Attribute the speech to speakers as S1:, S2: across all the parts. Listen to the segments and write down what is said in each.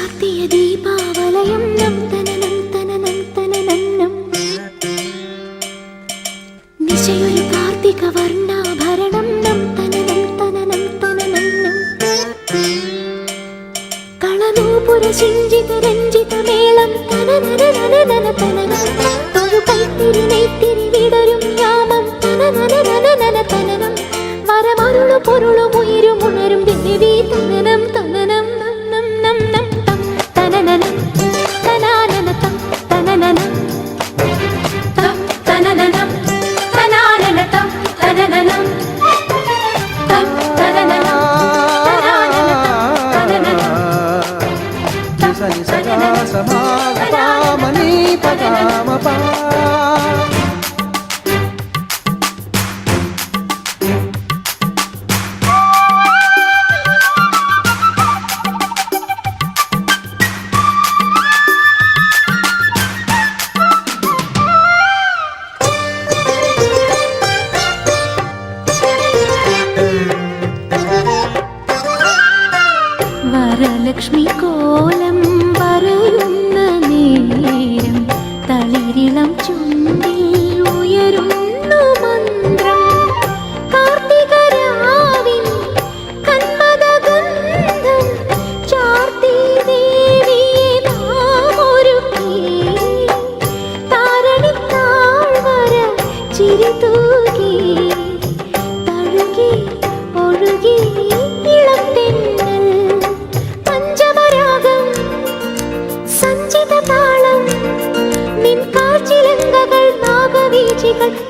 S1: ചാർത്തിയ ദീപാവലയം നം തനനം തനനം തനനം നിശയൊരു കാർത്തിക വർണ്ണാഭരണം നം തനനം തനനം തനനം കളനൂപുര സിഞ്ചിത രഞ്ജിത മേളം തനനനനനന തനനം തൊഴു കൈത്തിരി നെയ്ത്തിരി വിടരും യാമം തനനനനനന തനനം വരമരുളു പൊരുളും ഉയരും ഉണരും ദേവി തനനം തനനം നം നം നം തം തനനനം തനാനന തം തനനനം തം തനനനം തനാനന തം തനനനം തം തനനനം തനാനന തം തനനനം
S2: സനി സദാ സമാഗമനി പദമപ
S1: വരലക്ഷ്മി കോലം പറയുന്ന നേരം തളിരിളം ചുണ്ടിൽ ഉയരുന്നു മന്ത്രം കാർത്തികരാവിൻ കന്മദഗന്ധം ചാർത്തി ദേവിയെ നാം ഒരുക്കി താരണിത്താഴ്വര ചിരി തൂകി തഴുകി ഒഴുകി ഇളം തെന്നൽ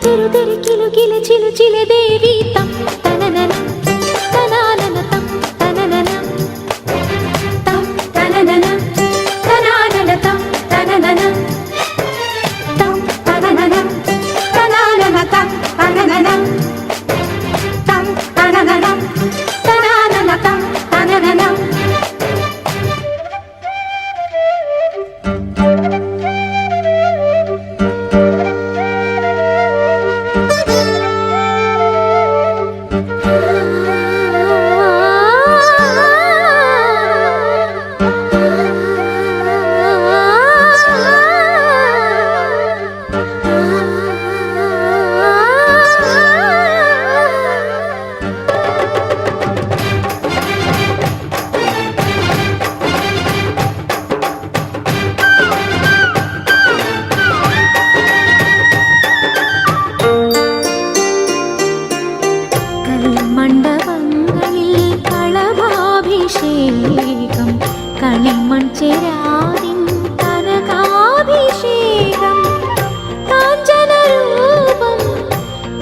S1: തെരുതെരി കിലുകില ചിലു ചില ദേവി തം തനനനം തനാനന തം തനനനം തം തനനനം തനാനന തം തനനനം തം തനനനം തനാനന തം തനനനം തം തനനനം തനാനന തം തനനനം മണ്ഡപങ്ങളിൽ കളഭാഭിഷേകം കളിമൺ ചേരാതിൻ കനകാഭിഷേകം കാഞ്ചനരൂപം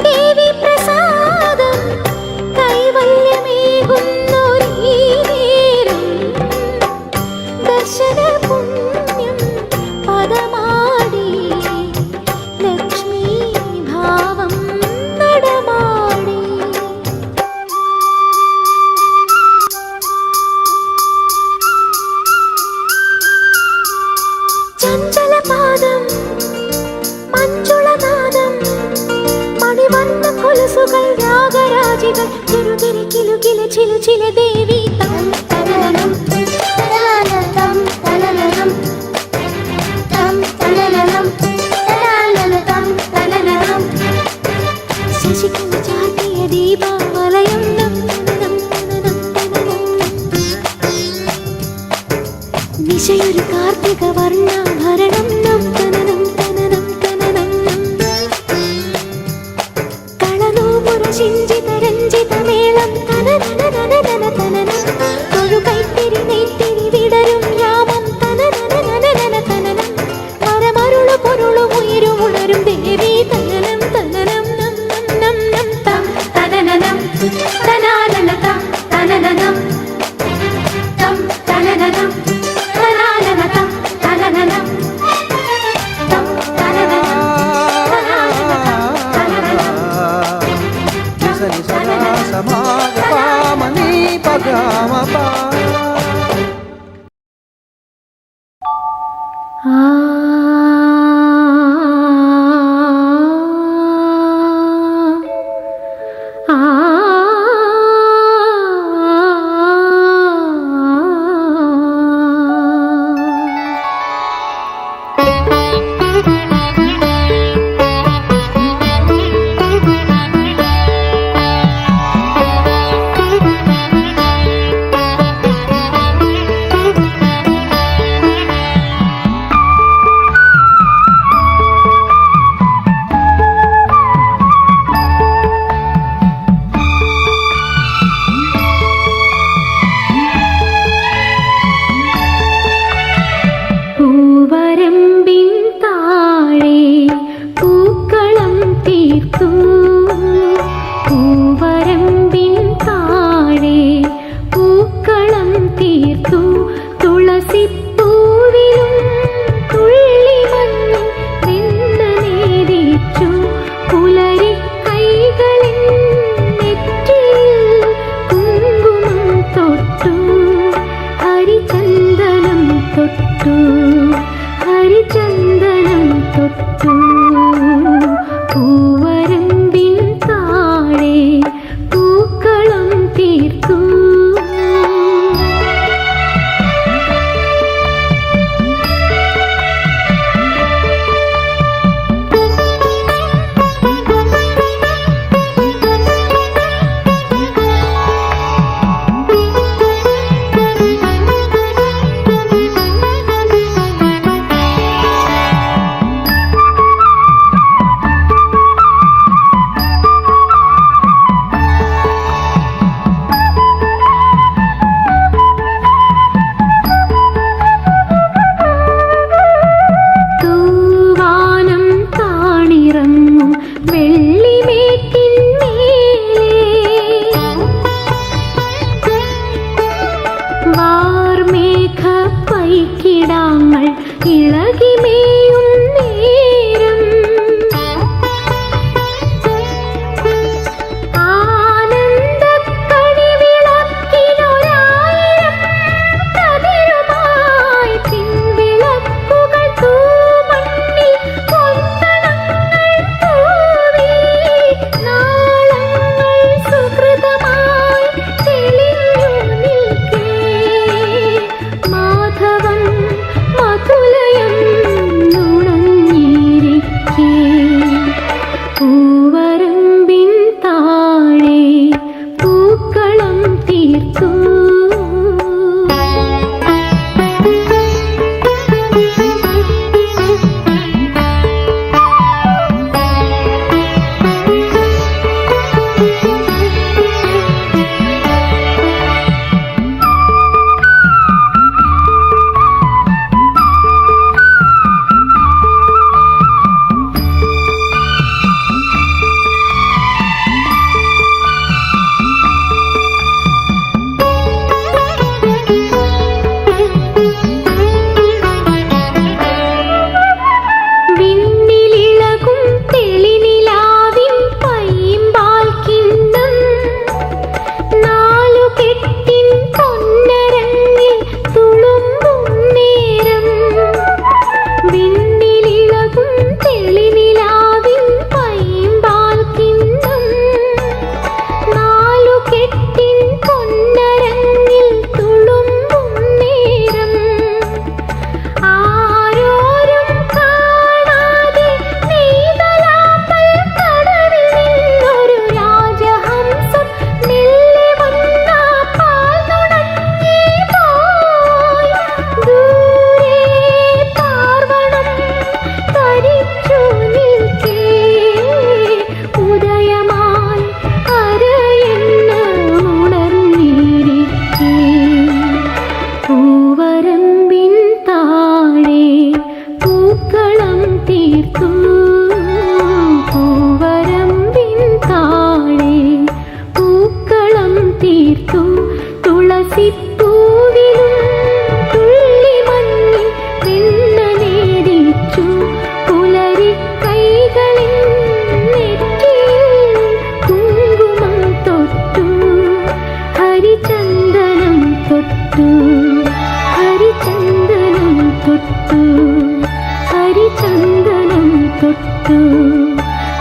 S1: ദേവി പ്രസാദം കൈവല്യമേകുന്നൊരീ നേരം ദർശന പുണ്യം പദമാടി ലക്ഷ്മീ ഭാവം നടമാടി ചഞ്ചലപാദം മഞ്ജുളനാദം മണിവർണ്ണ കൊലുസുകൾ രാഗരാജികൾ ചെറുതിരി കിലുകില ചിലു ചില ദേവി തം തനനനം തനാനനം തനനനം തം തനനനം തനാനന തം തനനനം ശശിക്കുന്ന ചാർത്തിയ ദീപാവലയം നം നം തനനം തനനം നിശയൊരു കാർത്തിക വർണ്ണാഭരണം നം തനനം തനനം തനനം കളനൂപുര സിഞ്ചിത രഞ്ജിത മേളം തനനനനനന തനനം തൊഴു കൈത്തിരി നെയ്ത്തിരി വിടരും യാമം തനനനനനന തനനം വരമരുളു പൊരുളും ഉയരും ഉണരും ദേവി തനനം തനനം നം നം നം തം തനനനം തനാനന തം തനനനം തം തനനനം തനാനന തം തനനനം തം തനനനം തനാനന തം തനനനം
S2: സനി സദാ സമാഗമനി പദമപ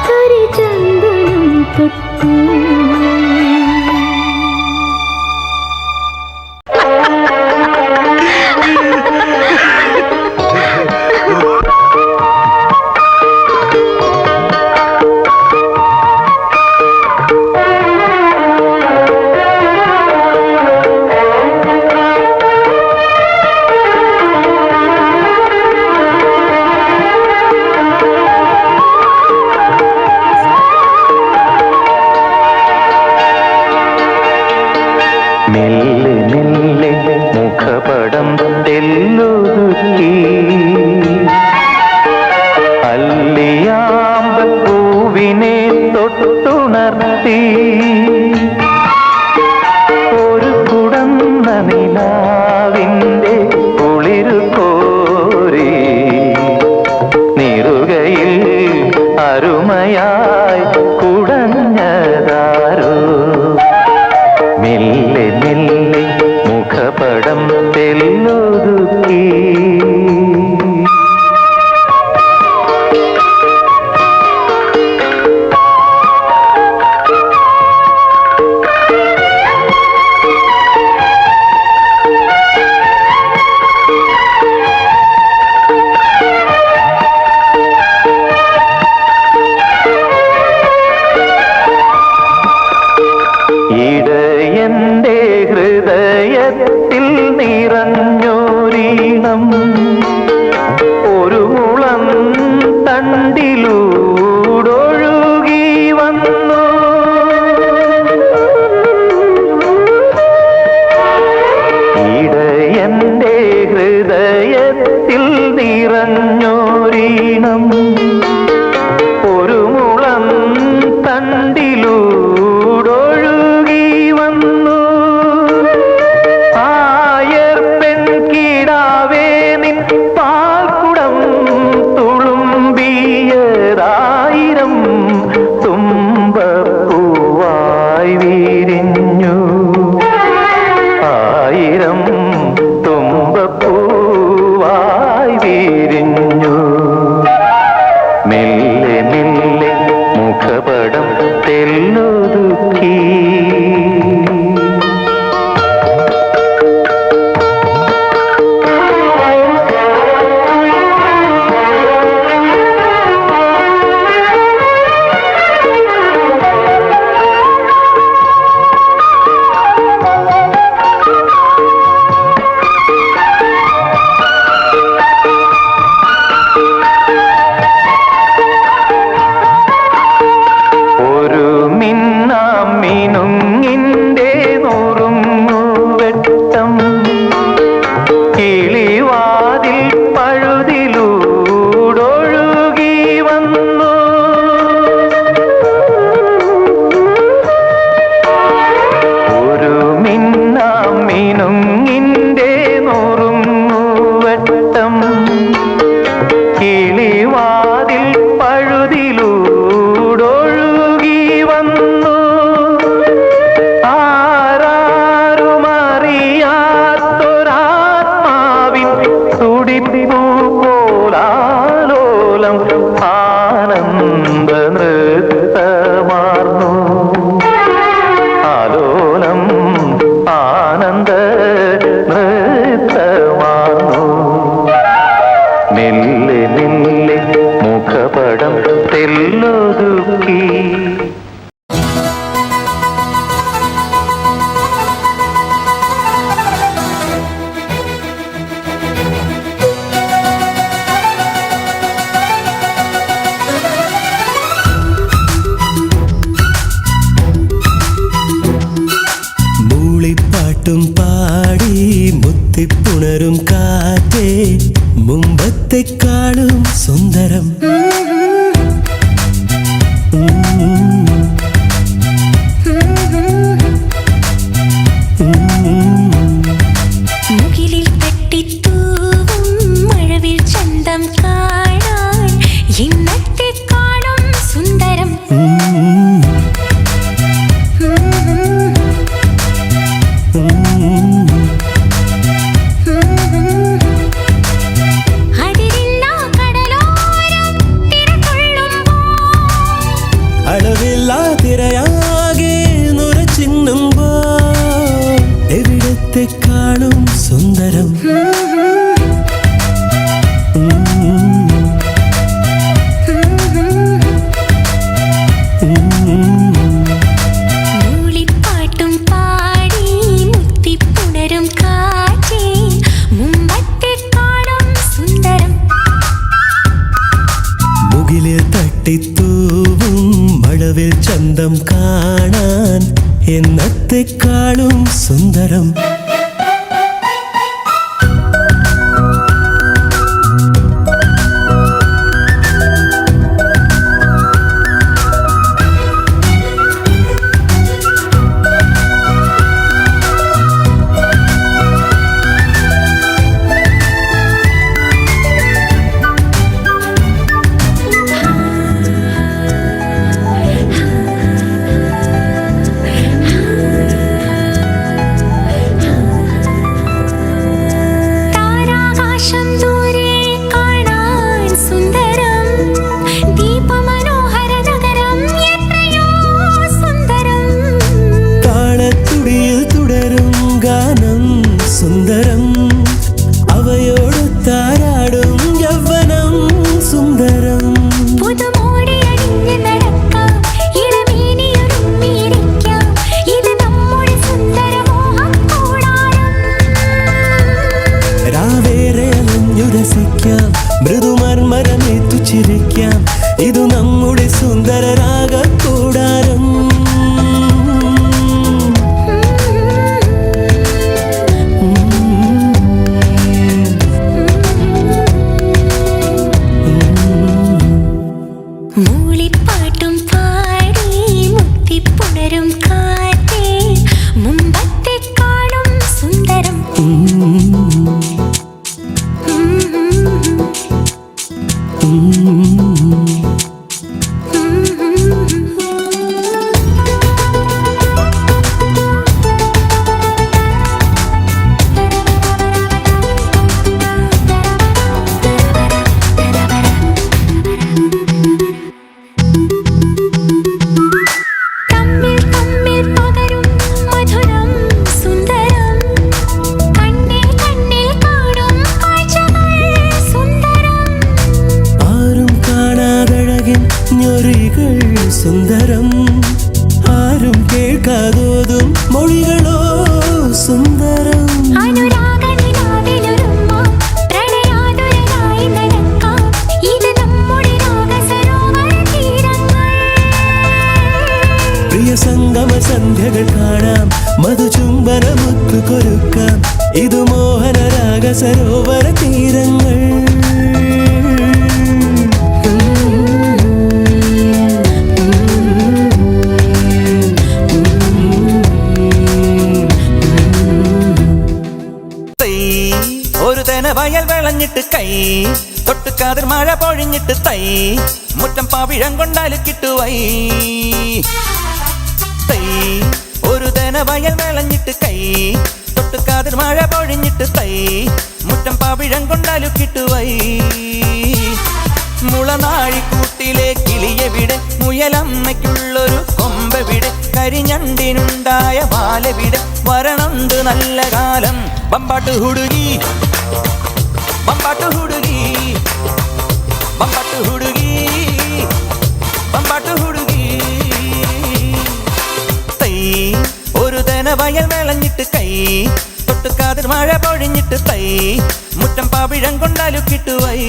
S1: ഹരിചന്ദനം തൊട്ടു.
S3: മെല്ലെ മെല്ലെ മുഖപടം തെല്ലൊതുക്കി അല്ലിയാമ്പൂവിനെ തൊട്ടുണർത്തി ഒരു കുടന്ന നിലാവിൻ്റെ കുളിരു കോരി നിറുകയിൽ അരുമയായി കുടഞ്ഞതാരോ. മെല്ലെ മെല്ലെ മുഖപടം തെല്ലൊതുക്കി ഇടയന്റെ ഹൃദയത്തിൽ നിറഞ്ഞോരീണം ഒരു മുളം തണ്ടിലൂടൊഴുകി വന്നു. ഇടയന്റെ ഹൃദയത്തിൽ നിറഞ്ഞോരീണം ഒരു മുളം തണ്ടിലൂടൊഴുകി വന്നു. ആയർ പെൺകിടാവേ നിൻ പാൽക്കുടം തുളുമ്പിയതായിരം തുമ്പപ്പൂവായി വിരിഞ്ഞു. ആയിരം തുമ്പപ്പൂവായി വിരിഞ്ഞു. മെല്ലെ മെല്ലെ മുഖപടം തെല്ലൊതുക്കി ഒരു മിന്നാമിനുങ്ങിൻ്റെ നുറുങ്ങുവെട്ടം കിളിവാതിൽ പഴുതിലൂടൊഴുകി വന്നു. ഒരു മിന്നാമിനുങ്ങിൻ്റെ നുറുങ്ങുവെട്ടം കിളിവാതിൽ പഴുതിലൂടൊഴുകി വന്നു. ആരാരുമറിയാത്തൊരാത്മാവിൻ തുടിപ്പൂ പോലാലോലം ആനന്ദ നൃത്തമാർന്നു. ആലോലം ആനന്ദ നൃത്തമാർന്നു. മെല്ലെ മെല്ലെ മുഖപടം തെല്ലൊതുക്കി
S4: മൂളിപ്പാട്ടും പാടി മുത്തിപ്പുണരും കാറ്റേ മുമ്പത്തെക്കാളും സുന്ദരം. തട്ടിത്തൂവും മഴവിൽ ചന്തം കാണാൻ എന്നത്തെക്കാളും സുന്ദരം. സുന്ദരം അവയോട് താരാടും യൗവനം സുന്ദരം.
S1: പുതുമോടിയണിഞ്ഞ് നടക്കാം, ഇളമേനിയൊരുമ്മിയിരിക്കാം, ഇത് നമ്മുടെ സുന്ദരമോഹം കൂടാരം.
S4: രാവേറെ അലഞ്ഞുരസിക്കാം, മൃദുമർമരമേറ്റു ചിരിക്കാം, ഇത് നമ്മുടെ സുന്ദര രാഗക്കൂടാരം.
S1: മൂളിപ്പാട്ടും പാടി മുത്തിപ്പുണരും കാറ്റേ, മുമ്പത്തെക്കാളും സുന്ദരം.
S4: സുന്ദരം ആരും കേൾക്കാതോതും മൊഴികളോ സുന്ദരം. പ്രിയ സംഗമ സന്ധ്യകൾ കാണാം, മധുചുംബനമുത്തു കൊരുക്കാം, ഇത് മോഹന രാഗ സരോവര തീരങ്ങൾ.
S5: ഒരു തേന വയൽ വിളഞ്ഞിട്ട് കൈ തൊട്ടുകാതിർ മഴ പൊഴിഞ്ഞിട്ട് തൈ മുറ്റം പാവിഴം കൊണ്ടാല് കിട്ടുവൈ. തൈ ഒരു തേന വയൽ വിളഞ്ഞിട്ട് കൈ തൊട്ടുകാതിർ മഴ പൊഴിഞ്ഞിട്ട് തൈ മുറ്റം പാവിഴം കൊണ്ടാലു കിട്ടുവൈ. മുളനാഴിക്കൂട്ടിലെ കിളിയെവിടെ, മുയലമ്മയ്ക്കുള്ളൊരു കൊമ്പെവിടെ, കരിഞ്ഞണ്ടിനുണ്ടായ ബാലവിടെ, വരണുണ്ട് നല്ല കാലം. ബമ്പാട്ട് ഹുടുകി ബമ്പാട്ട് ഹുടുകി ബമ്പാട്ട് ഹുടുകി ബമ്പാട്ട് ഹുടുകി. തൈ ഒരു തേന വയൽ വിളഞ്ഞിട്ട് കൈ തൊട്ടുകാതിർ മഴ പൊഴിഞ്ഞിട്ട് തൈ മുറ്റം പാവിഴം കൊണ്ടാലു കിട്ടുവൈ.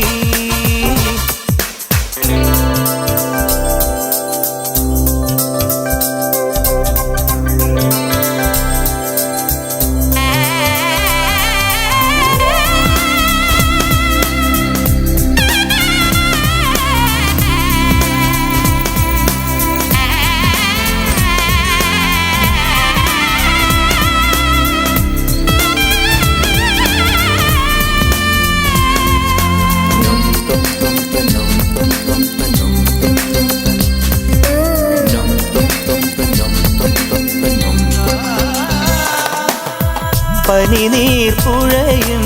S5: പനിനീർ പുഴയും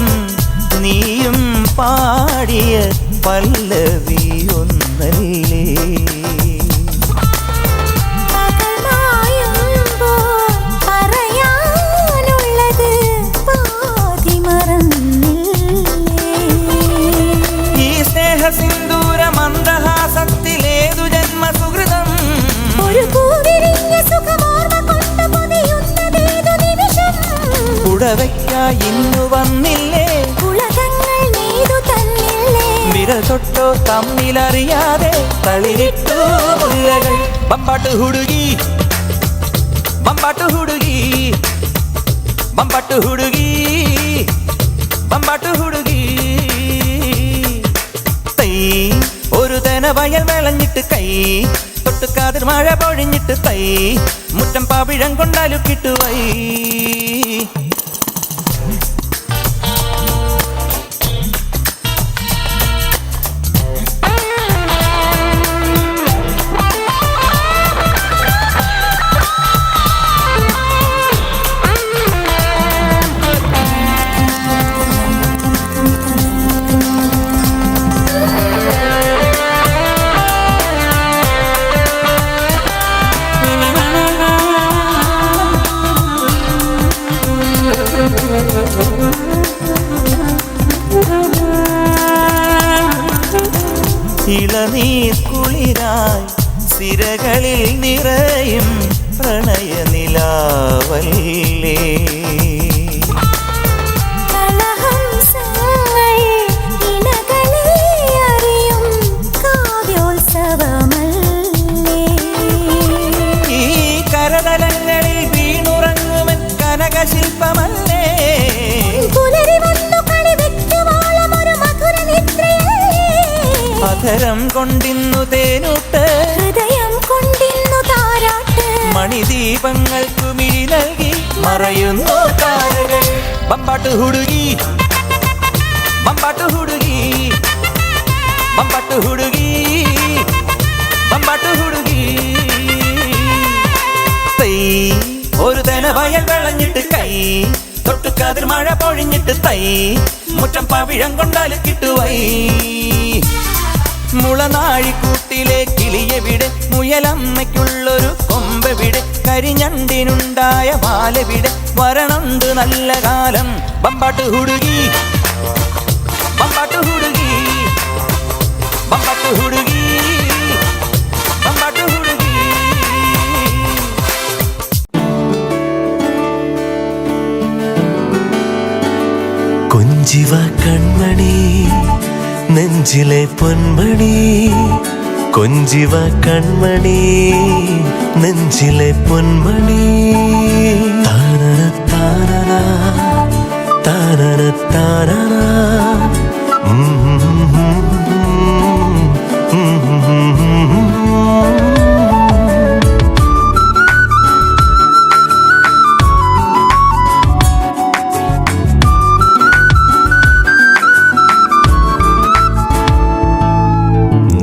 S5: നീയും പാടിയ പല്ലവി ഒന്നല്ലേ. ഈ സ്നേഹസിന്ദൂര മന്ദഹാസത്തിലേതു ജന്മസുഹൃതം, പുടവയ്ക്കായി ഇന്നു വന്നില്ലേ,
S1: ഉലകങ്ങൾ നെയ്തു തന്നില്ലേ,
S5: വിരൽ തൊട്ടോ തമ്മിലറിയാതെ തളിരിട്ടു മുല്ലകൾ ബമ്പാട്ട് ഹുടുകി ബമ്പാട്ട് ഹുടുകി ബമ്പാട്ട് ഹുടുകി ബമ്പാട്ട് ഹുടുകി തൈ ഒരു തന വയൽ വിളഞ്ഞിട്ട് കൈ തൊട്ടുകാതിർ മഴ പൊഴിഞ്ഞിട്ട് തൈ മുറ്റം പാവിഴം കൊണ്ടാലും കിട്ടുവൈ ഇളനീർ കുളിരായി സിരകളിൽ നിറയും പ്രണയനിലാവല്ലേ ഈ കരതലങ്ങളിൽ വീണുറങ്ങുമൻ കനകശില്പമല്ലേ അധരം കൊണ്ടിന്നു തേനൂട്ട്
S1: ഹൃദയം കൊണ്ടിന്നു താരാട്ട്
S5: മണിദീപങ്ങൾക്കു മിഴി നൽകി മറയുന്നു താരകൾ ബമ്പാട്ട് ഹുടുകി ബമ്പാട്ട് ഹുടുകി ബമ്പാട്ട് ഹുടുകി ബമ്പാട്ട് ഹുടുകി തൈ ഒരു തന വയൽ വിളഞ്ഞിട്ട് കൈ തൊട്ടുകാതിർ മഴ പൊഴിഞ്ഞിട്ട് തൈ മുറ്റം പവിഴം കൊണ്ടാല് കിട്ടുവൈ മുളനാഴിക്കൂട്ടിലെ കിളിയെവിടെ മുയലമ്മയ്ക്കുള്ളൊരു കൊമ്പെവിടെ കരിഞ്ഞണ്ടിനുണ്ടായ മാലവിടെ വരണുണ്ട് നല്ല കാലം ബമ്പാട്ട് ഹുടുകി ബമ്പാട്ട് ഹുടുകി ബമ്പാട്ട് ഹുടുകി ബമ്പാട്ട് ഹുടുകി
S4: കൊഞ്ചിവ കൺമണി നെഞ്ചിലെ പൊന്മണി കൊഞ്ചിവ കൺമണി നെഞ്ചിലെ പൊന്മണി താനന താനന താനന താനന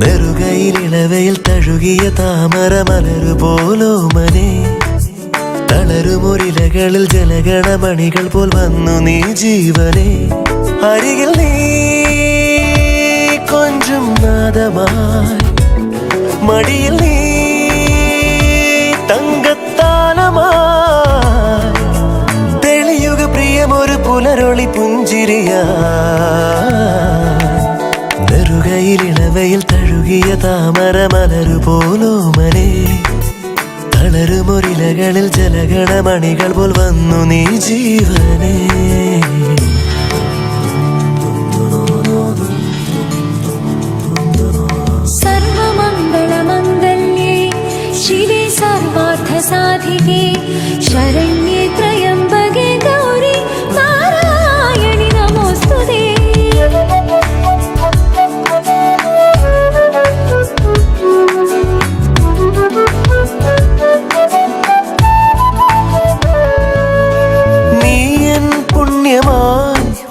S4: നെറുകയിലിളവയിൽ തഴുകിയ താമര മലരു പോലോമനെ തളരുമൊരിലകളിൽ ജലഗണമണികൾ പോൽ വന്നു നീ ജീവനെ അരികിൽ നീ കൊഞ്ചും നാദമായി മടിയിൽ നീ തങ്കത്താലമായി തെളിയുക പ്രിയമൊരു പുലരൊളി പുഞ്ചിരിയാ നെറുകയിലിളവയിൽ തഴുകിയ താമര മലരു പോലോമനെ തളരുമൊരിലകളിൽ ജലഗണമണികൾ പോൽ വന്നു നീ ജീവനെ
S1: സർവമംഗളമംഗല്യേ ശിവേ സർവാർത്ഥസാധികേ ശരണ്യേ ത്രയംബകേ ഗൗരി നാരായണി നമോസ്തുതേ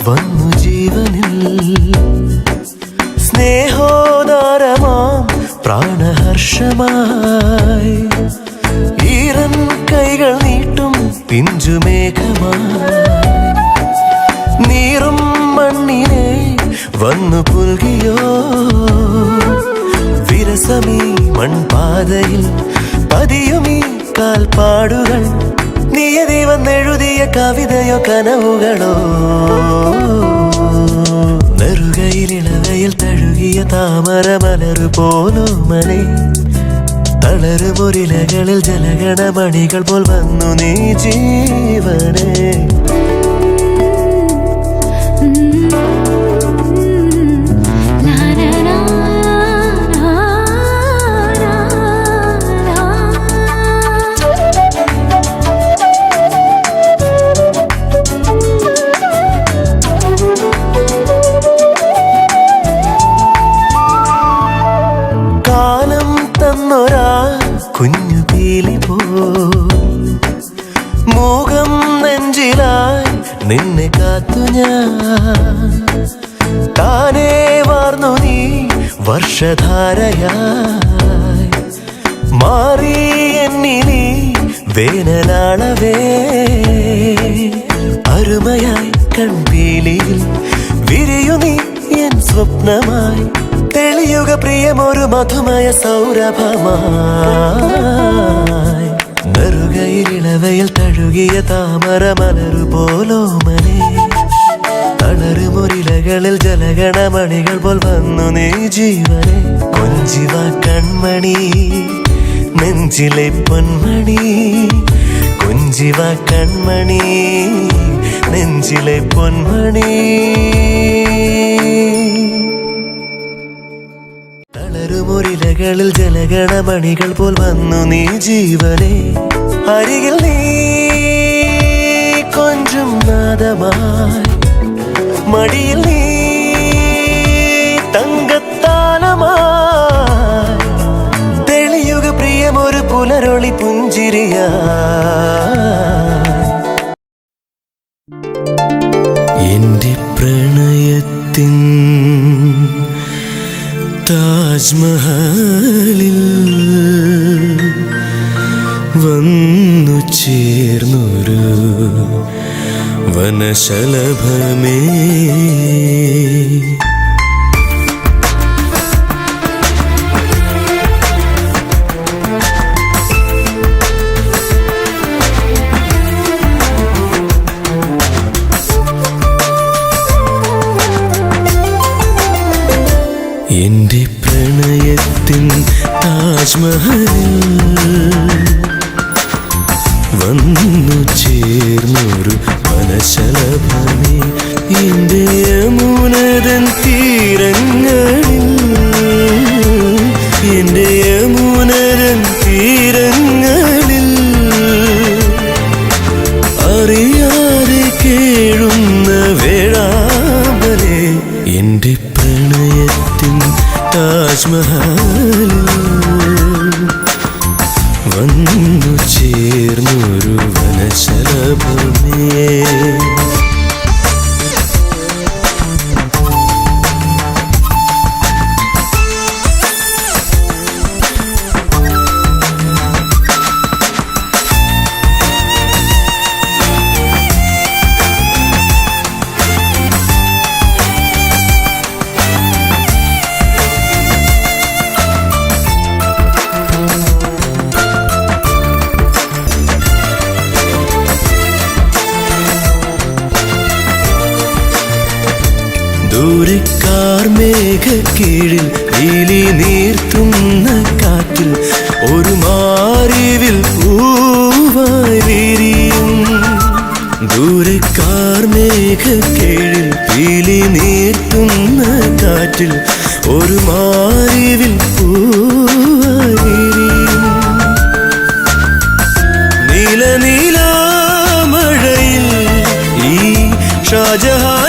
S4: വന്നു ജീവനിൽ സ്നേഹോദാരമാം പ്രാണഹർഷമായി ഈറൻ കൈകൾ നീട്ടും പിഞ്ചുമേഘമായി നീറും മണ്ണിനെ വന്നു പുൽകിയോ വിരസമീ മൺപാതയിൽ പതിയുമീ കാൽപ്പാടുകൾ നിയതി വന്നെഴുതിയ കവിതയോ കനവുകളോ നെറുകയിലിളവയിൽ തഴുകിയ താമര മലരു പോലോമനെ തളരുമൊരിലകളിൽ ജലഗണമണികൾ പോൽ വന്നു നീ ജീവനെ
S1: na na na
S4: കുഞ്ഞു പീലി പോ മൂകം നെഞ്ചിലായി നിന്നെ കാത്തു ഞാൻ താനേ വാർന്നു നീ വർഷധാരയായി മാറി എന്നിനി വേനലാളവേ അരുമയായി കൺപീലിയിൽ വിരിയു നീ എൻ സ്വപ്നമായി തെളിയുക പ്രിയമൊരു മധുമയ സൗരഭമായി നെറുകയിലിളവയിൽ തഴുകിയ താമര മലരു പോലോമനെ തളരുമൊരിലകളിൽ ജലഗണമണികൾ പോൽ വന്നു നീ ജീവനെ കൊഞ്ചിവ കൺമണി നെഞ്ചിലെ പൊന്മണി കൊഞ്ചിവ കൺമണി നെഞ്ചിലെ പൊന്മണി തളരുമൊരിലകളിൽ ജലഗണമണികൾ പോൽ വന്നു നീ ജീവനെ അരികിൽ നീ കൊഞ്ചും നാദമായി മടിയിൽ നീ തങ്കത്താലമായി തെളിയുക പ്രിയമൊരു പുലരൊളി പുഞ്ചിരിയാ എന്റെ പ്രണയത്തിൻ താജ്മഹലിൽ വന്നു ചേർന്നൊരു വനശലഭമേ എന്റെ പ്രണയത്തിൻ താജ്മഹലിൽ വന്നു ചേർന്നൊരു വനശലഭമേ എന്റെ യമുനതൻ തീരങ്ങളിൽ എന്റെ യമുനതൻ തീരങ്ങളിൽ അറിയാതെ കേഴുന്ന വേഴാമ്പലേ എന്റെ പ്രണയത്തിൻ താജ്മഹലിൽ വന്നു ചേർന്നൊരു വനശലഭമേ ദൂരക്കാർ മേഘക്കീഴിൽ നീലി നീർത്തുന്ന കാറ്റിൽ ഒരു മാറിവിൽ പൂവായി വിരിയും ദൂരക്കാർ മേഘക്കീഴിൽ നീലി നീർത്തുന്ന കാറ്റിൽ ഒരു മാറിവിൽ പൂവായി വിരിയും നീല നീലാമഴയിൽ ഈ ഷാജഹാൻ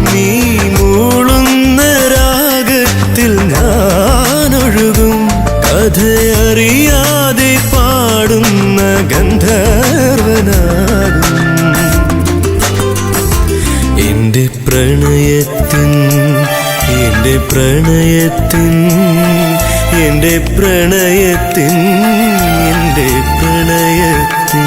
S4: നീ മൂളുന്ന രാഗത്തിൽ ഞാനൊഴുകും കഥയറിയാതെ പാടുന്ന ഗന്ധർവനാകും എന്റെ പ്രണയത്തിൻ എന്റെ പ്രണയത്തിൻ എന്റെ പ്രണയത്തിൻ എന്റെ പ്രണയത്തിൻ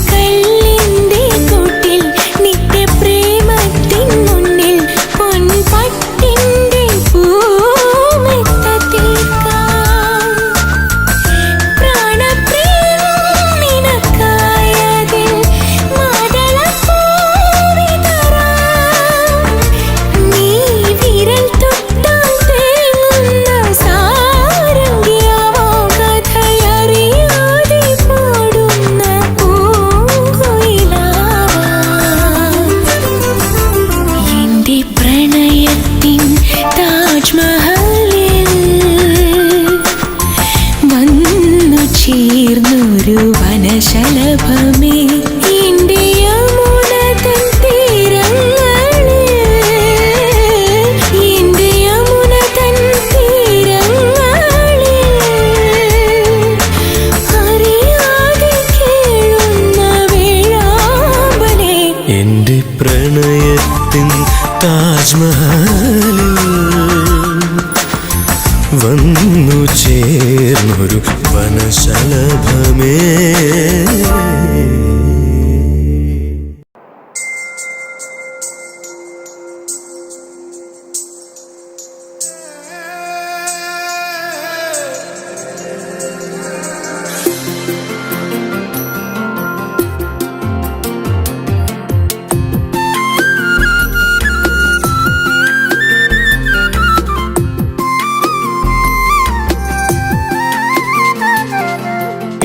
S1: കൽ വനശലഭമേ എൻ്റെ യമുന തൻ തീരങ്ങളിൽ എൻ്റെ യമുന തൻ തീരങ്ങളിൽ അറിയാതെ കേഴുന്ന വേഴാമ്പലേ
S4: എന്റെ പ്രണയത്തിൻ താജ്മഹലിൽ വന്നു ചേർന്നൊരു വനശലഭമേ.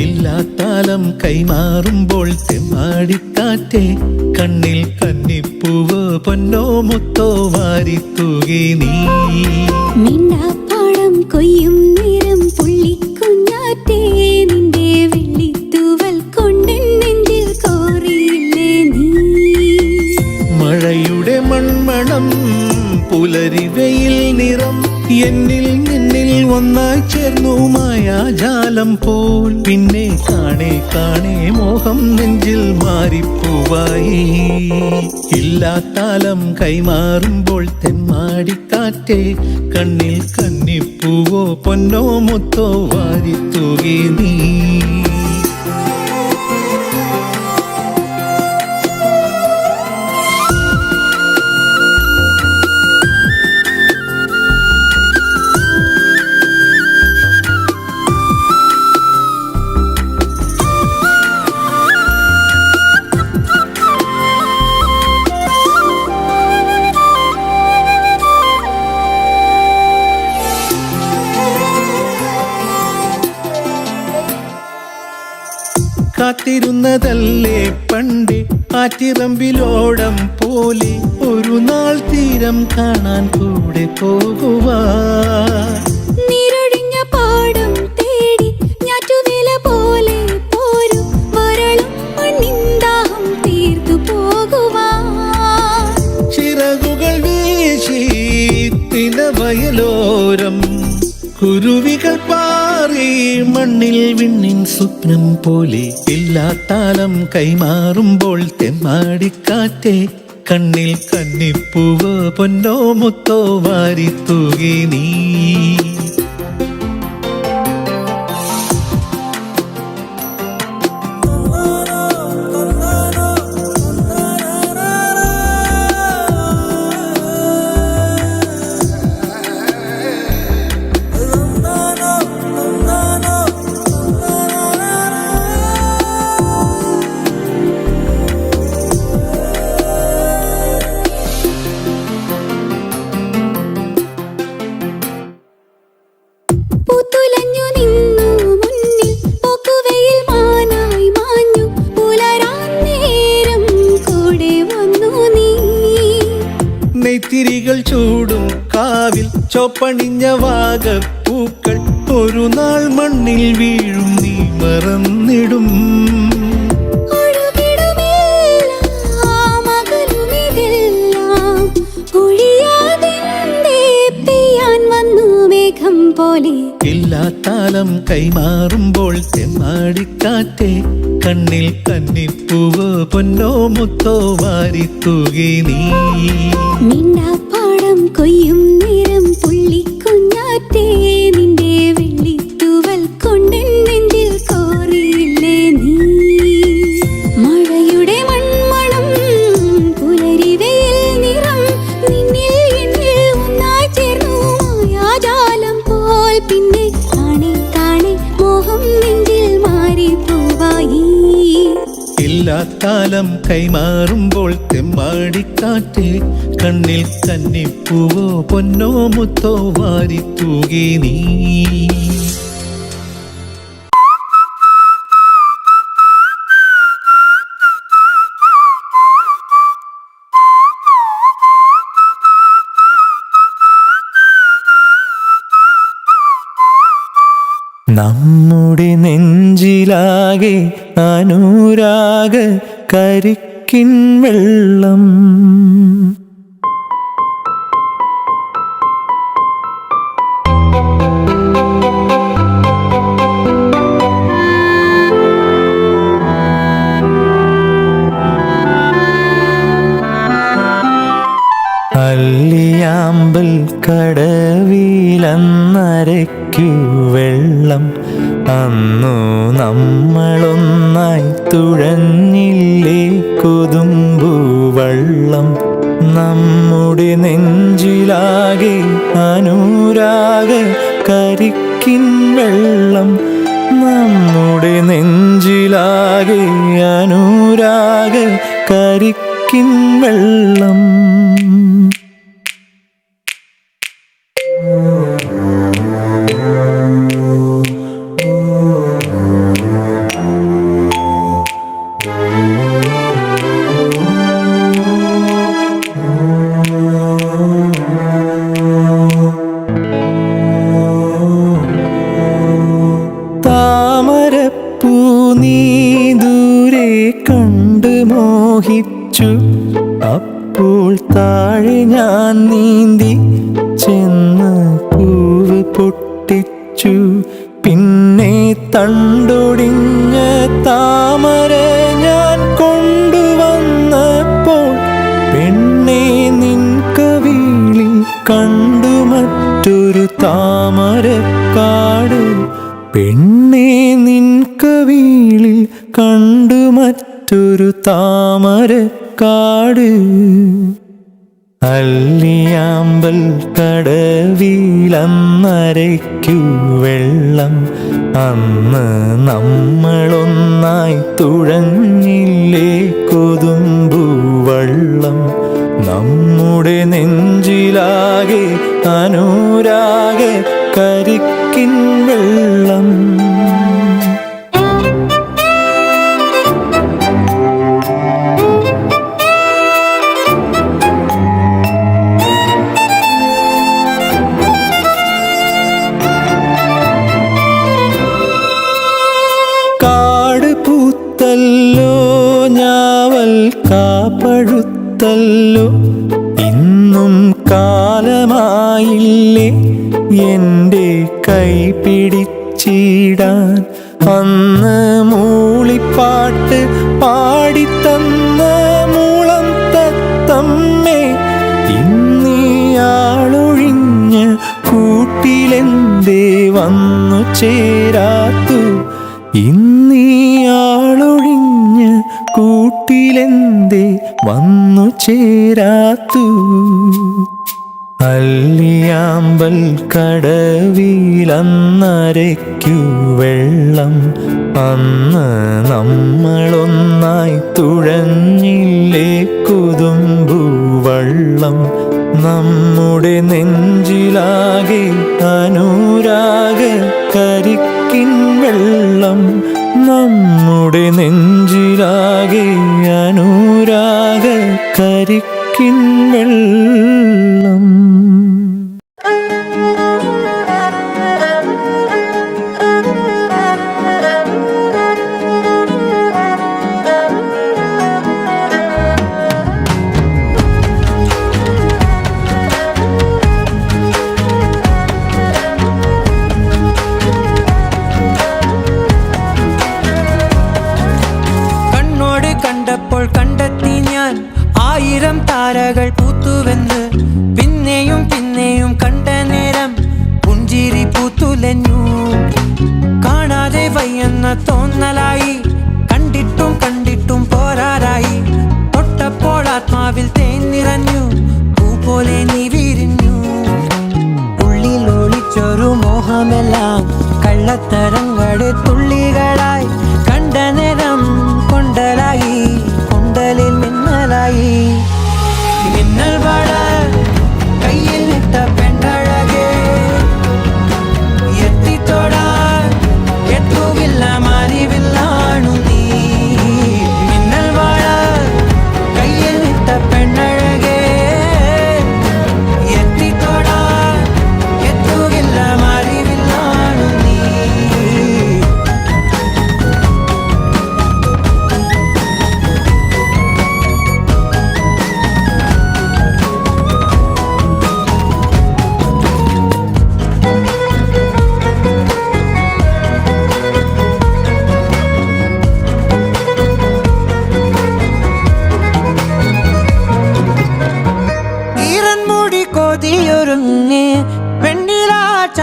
S4: ഇല്ലാത്താലം കൈമാറുമ്പോൾ തെമ്മാടിക്കാറ്റേ കണ്ണിൽ കന്നിപ്പൂവ് പൊന്നോ മുത്തോ വാരിത്തൂകി നീ.
S1: മിണ്ടാപ്പാടം കൊയ്യും നേരം പുള്ളിക്കുഞ്ഞാറ്റേ നിന്റെ വെള്ളിത്തൂവൽ കൊണ്ട് നെഞ്ചിൽ കോറിയില്ലേ നീ.
S4: മഴയുടെ മൺമണം പുലരി വെയിൽ നിറം എന്നിൽ നിന്നിൽ ഒന്നായി ചേർന്നു മായാജാലം പോൽ. പിന്നെ കാണേ കാണേ മോഹം നെഞ്ചിൽ മാറിപ്പോവായി. ഇല്ലാത്താലം കൈമാറുമ്പോൾ തെമ്മാടിക്കാറ്റേ കണ്ണിൽ കന്നിപ്പൂവോ പൊന്നോ മുത്തോ വാരിത്തൂകി നീ. കാത്തിരുന്നതല്ലേ പണ്ട് ആറ്റിറമ്പിലോടം പോലെ ഒരു നാൾ തീരം കാണാൻ കൂടെ പോകുവാ.
S1: നീരൊഴിഞ്ഞ പാടം തേടി ഞാറ്റുവേല പോലെ പോരും വരളും മണ്ണിന്ദാഹം തീർത്തു പോകുവാ.
S4: ചിറകുകൾ വീശി തിനവയലോരം കുരുവികൾ പാറി മണ്ണിൽ വിണ്ണിൻ സ്വപ്നം പോലെ. ഇല്ലാത്താലം കൈമാറുമ്പോൾ തെമ്മാടിക്കാറ്റേ കണ്ണിൽ കന്നിപ്പൂവ് പൊന്നോ മുത്തോ വാരിത്തൂകി നീ.
S1: പൂത്തുലഞ്ഞു നിന്നു മുന്നിൽ പോക്കുവെയിൽ മാനായി മാഞ്ഞു പുലരാൻ നേരം കൂടെ വന്നു നീ.
S4: നെയ്ത്തിരികൾ ചൂടും കാവിൽ ചോപ്പണിഞ്ഞ വാഗപ്പൂക്കൾ ഒരു നാൾ മണ്ണിൽ വീഴും നീ മറന്നിടും. ഇല്ലാത്താലം കൈമാറുമ്പോൾ തെമ്മാടിക്കാറ്റേ കണ്ണിൽ കന്നിപ്പൂവ് പൊന്നോ മുത്തോ വാരിത്തൂകി നീ.
S1: മിണ്ടാപ്പാടം കൊയ്യും നേരം പുള്ളിക്കുഞ്ഞാറ്റേ നിന്റെ വെള്ളിത്തൂവൽ കൊണ്ട് നെഞ്ചിൽ കോറിയില്ലേ നീ. മഴയുടെ മൺമണം പുലരി വെയിൽ നിറം നിന്നിൽ എന്നിൽ ഒന്നായി ചേർന്നു മായാജാലം പോൽ. പിന്നെ കാണേ കാണേ മോഹം നെഞ്ചിൽ മാറിപ്പോവായി.
S4: ഇല്ലാത്താലം കൈമാറുമ്പോൾ തെമ്മാടിക്കാറ്റേ കണ്ണിൽ കന്നിപ്പൂവോ പൊന്നോ മുത്തോ വാരിത്തൂകി നീ. നമ്മുടെ നെഞ്ചിലാ നെഞ്ചിലാകെ അനുരാഗ കരിക്കിൻ വെള്ളം. അല്ലിയാമ്പൽ കടവിലന്നരയ്ക്കു വെള്ളം. അന്നു നമ്മളൊന്നായി തുഴഞ്ഞില്ലേ കൊതുമ്പു വള്ളം. നമ്മുടെ നെഞ്ചിലാകെ അനുരാഗ കരിക്കിൻ വെള്ളം. നമ്മുടെ നെഞ്ചിലാകെ അനുരാഗ കരിക്കിൻ വെള്ളം. താമരപ്പൂ നീ ദൂരെ കണ്ട് മോഹിച്ചു. അപ്പോൾ താഴെ ഞാൻ നീന്തി ചെന്ന് പൂവ് പൊട്ടിച്ചു. പിന്നെ തണ്ടൊടിഞ്ഞ താമര ഞാൻ കൊണ്ടുവന്നപ്പോൾ പെണ്ണെ നിൻ കവിളിൽ കണ്ടു മറ്റൊരു താമരക്കാട്. പെണ്ണെ നിൻ കവിളിൽ കണ്ടു മറ്റൊരു താമരക്കാട്. അല്ലിയാമ്പൽ കടവിലന്നരയ്ക്കു വെള്ളം. അന്ന് നമ്മളൊന്നായി തുഴഞ്ഞില്ലേ കൊതുമ്പു വള്ളം. നമ്മുടെ നെഞ്ചിലാകെ അനുരാഗ കരിക്കിൻ വെള്ളം. കാട് പൂത്തല്ലോ ഞാവൽ കാപ്പഴുത്തല്ലോ. ഇന്നും കാലമായില്ലേ എൻ്റെ കൈ പിടിച്ചിടാൻ. അന്ന് മൂളിപ്പാട്ട് പാടിത്തന്ന മൂളം തത്തമ്മേ ഇന്നിയാളൊഴിഞ്ഞ കൂട്ടിലെന്തേ വന്നു ചേരാത്തു. ഇന്നിയാളൊഴിഞ്ഞ കൂട്ടിലെന്തേ വന്നു ചേരാത്തു. അല്ലിയാമ്പൽ കടവിലന്നരയ്ക്കു വെള്ളം. അന്ന് നമ്മളൊന്നായി തുഴഞ്ഞില്ലേ കൊതുമ്പു വള്ളം. നമ്മുടെ നെഞ്ചിലാകെ അനുരാഗ കരിക്കിൻ വെള്ളം. നമ്മുടെ നെഞ്ചിലാകെ അനുരാഗ കരിക്കിൻ വെള്ളം.
S6: കണ്ടെത്തി ഞാൻ 1000 താരകൾ പൂത്തുവെന്ന്. പിന്നെയും പിന്നെയും കണ്ട നേരം പുഞ്ചിരി പൂത്തുലഞ്ഞു. കാണാതെ വയ്യെന്ന തോന്നലായി. കണ്ടിട്ടും കണ്ടിട്ടും പോരാറായി. തൊട്ടപ്പോൾ ആത്മാവിൽ തേൻ നിറഞ്ഞു. പൂ പോലെ നീ വിരിഞ്ഞു. ഉള്ളിൽ ഒളിച്ചൊരു മോഹമെല്ലാം കള്ളത്തരങ്ങളുടെ തുള്ളികളായി. കണ്ട നേരം കൊണ്ടലായി. കൊണ്ടലിൽ മിന്നലായി. മിന്നൽ വള കയ്യിൽ ഇട്ട പെണ്ണഴകേ എത്തിത്തോടാൻ എത്തുകില്ല മാറിവില്ലാണ്.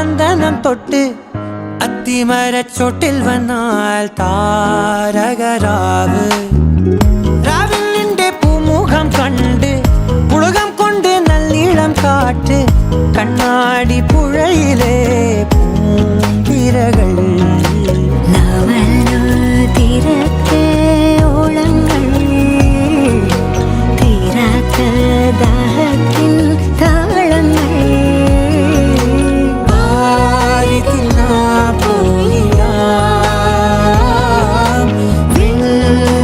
S6: ചന്ദനം തൊട്ട് അത്തിമരച്ചോട്ടിൽ വന്നാൽ താരകരാവ് രാവിൽ നിന്റെ പൂമുഖം കണ്ട് പുളകം കൊണ്ട് നല്ലീളം കാറ്റ് കണ്ണാടി പുഴയിലെ പൂന്തിരകൾ
S1: തിരക്ക് ഓളങ്ങൾ തീരാത്ത ദാഹത്തിൻ താളങ്ങൾ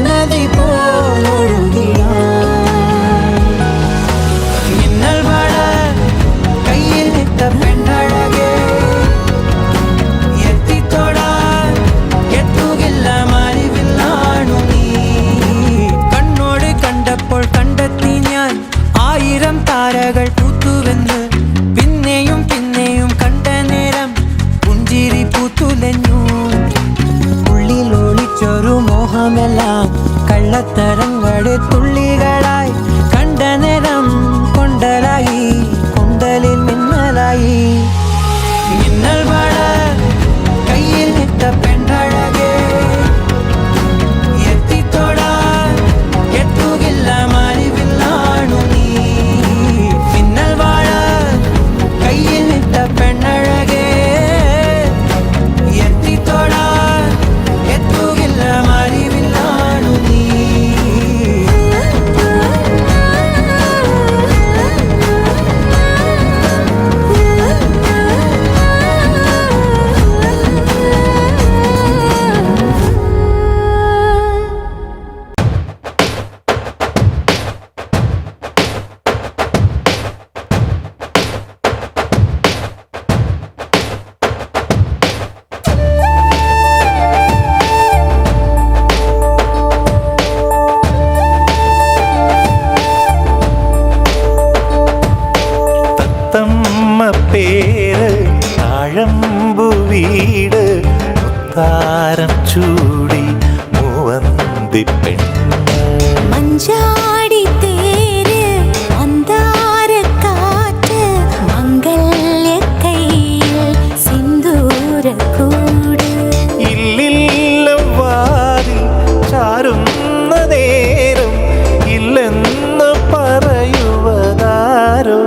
S6: നദി മിന്നൽ മഴ കയ്യിൽ നിട്ട പെണ്ണഴകേ എത്തിത്തൊടാൻ എത്തുകില്ല മാറിവില്ലാണു നീ കണ്ണോട് കണ്ടപ്പോൾ കണ്ടെത്തി ഞാൻ 1000 താരകൾ പൂത്തുവെന്ന് പിന്നെയും പിന്നെയും കണ്ട നേരം പുഞ്ചിരി പൂത്തുലഞ്ഞു ഉള്ളിൽ ഒളിച്ചൊരു മോഹമെല്ലാം കള്ളത്തരങ്ങളുടെ തുള്ളികളായി കണ്ട നേരം കൊണ്ടലായി കൊണ്ടലിൽ മിന്നലായി മിന്നൽ മഴ കയ്യിൽ നിട്ട പെണ്ണഴകേ എത്തിത്തൊടാൻ എത്തുകില്ല മാറിവില്ലാണു നീ മിന്നൽ വാഴ കയ്യിൽ നിട്ട പെണ്ണഴകേ എത്തിത്തൊടാൻ എത്തുകില്ല മാറിവില്ലാണു നീ
S4: തത്തമ്മ പേര് താഴമ്പു വീട് മുത്താരം ചൂടി മൂവന്തി പെണ്ണ്
S1: മഞ്ചാടി തേര് മന്ദാരക്കാറ്റ് മംഗല്യക്കൈയിൽ സിന്ദൂരക്കൂട്
S4: ഇല്ലില്ല വാരി ചാരുന്ന നേരം ഇല്ലെന്ന് പറയുവതാരോ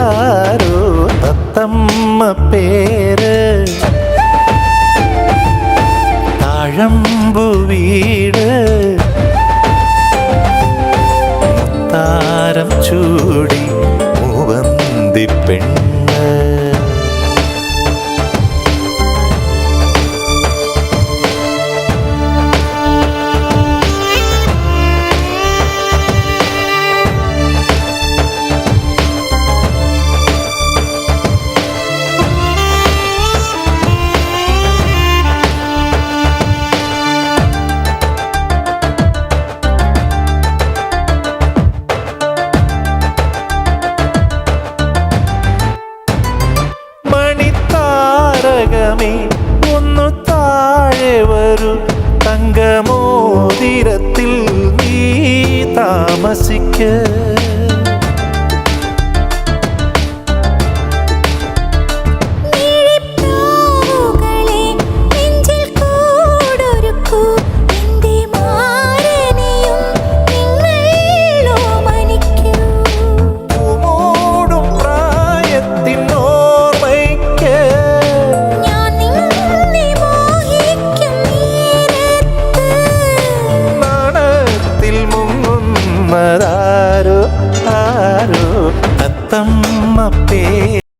S4: ആരോ തത്തമ്മ പേര് താഴമ്പു വീട്